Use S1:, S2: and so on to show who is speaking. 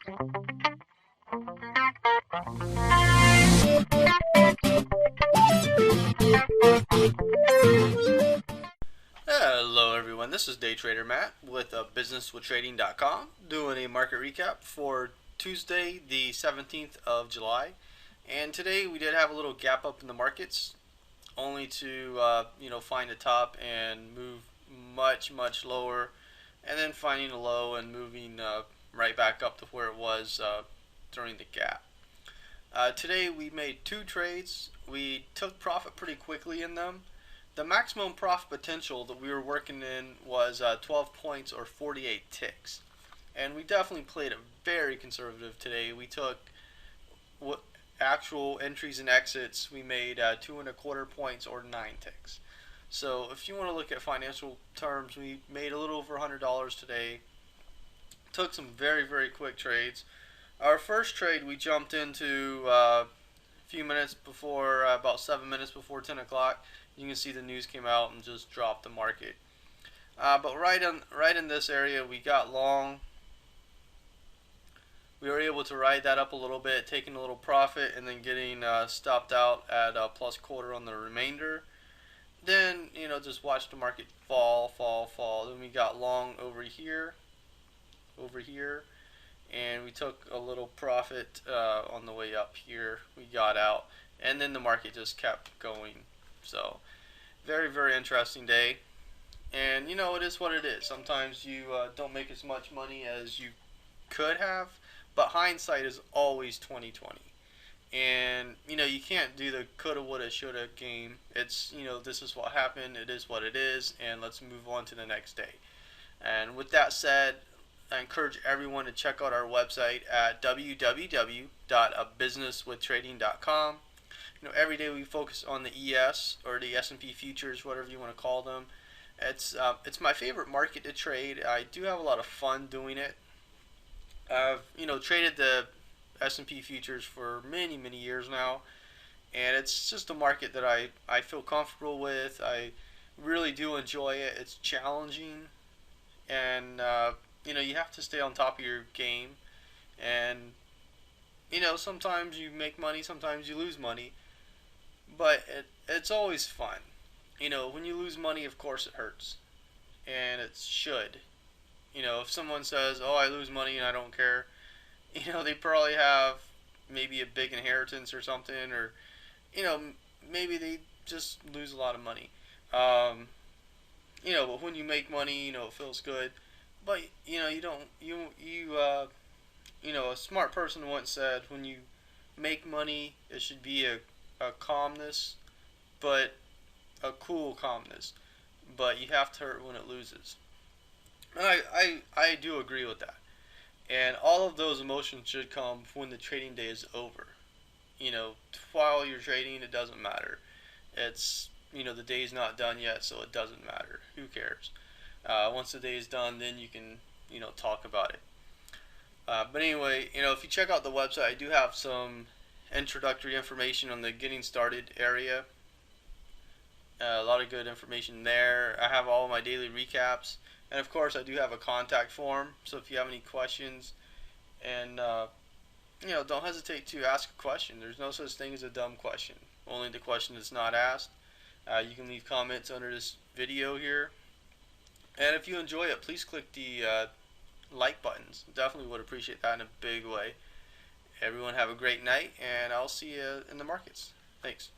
S1: Hello everyone, this is Day Trader Matt with businesswithtrading.com doing a market recap for Tuesday the 17th of July. And today we did have a little gap up in the markets, only to find a top and move much lower, and then finding a low and moving right back up to where it was during the gap. Today we made two trades. We took profit pretty quickly in them. The maximum profit potential that we were working in was 12 points or 48 ticks. And we definitely played it very conservative today. We took actual entries and exits. We made 2.25 points or 9 ticks. So if you want to look at financial terms, we made a little over $100 today. Took some very quick trades. Our first trade we jumped into a few minutes before, about 7 minutes before 10 o'clock. You can see the news came out and just dropped the market. But right in this area, we got long. We were able to ride that up a little bit, taking a little profit, and then getting stopped out at plus quarter on the remainder. Then just watch the market fall. Then we got long over here, and we took a little profit on the way up here. We got out, and then the market just kept going. So very interesting day. And it is what it is. Sometimes you don't make as much money as you could have, but hindsight is always 20/20. And you can't do the coulda, woulda, shoulda game. It's this is what happened, it is what it is, and let's move on to the next day. And with that said, I encourage everyone to check out our website at www.businesswithtrading.com. Every day we focus on the ES or the S&P futures, whatever you want to call them. It's my favorite market to trade. I do have a lot of fun doing it. I've traded the S&P futures for many years now, and it's just a market that I feel comfortable with. I really do enjoy it. It's challenging, and you have to stay on top of your game. And sometimes you make money, sometimes you lose money, but it's always fun. When you lose money, of course it hurts, and it should. If someone says, "Oh, I lose money and I don't care," they probably have maybe a big inheritance or something, or maybe they just lose a lot of money. But when you make money, it feels good. But you don't. A smart person once said, when you make money, it should be a calmness, but a cool calmness. But you have to hurt when it loses. And I do agree with that. And all of those emotions should come when the trading day is over. While you're trading, it doesn't matter. It's the day's not done yet, so it doesn't matter. Who cares? Once the day is done, then you can talk about it. But anyway, if you check out the website, I do have some introductory information on the getting started area. A lot of good information there. I have all of my daily recaps, and of course I do have a contact form, so if you have any questions, and don't hesitate to ask a question. There's no such thing as a dumb question, only the question that's not asked. You can leave comments under this video here, and if you enjoy it, please click the like buttons. Definitely would appreciate that in a big way. Everyone have a great night, and I'll see you in the markets. Thanks.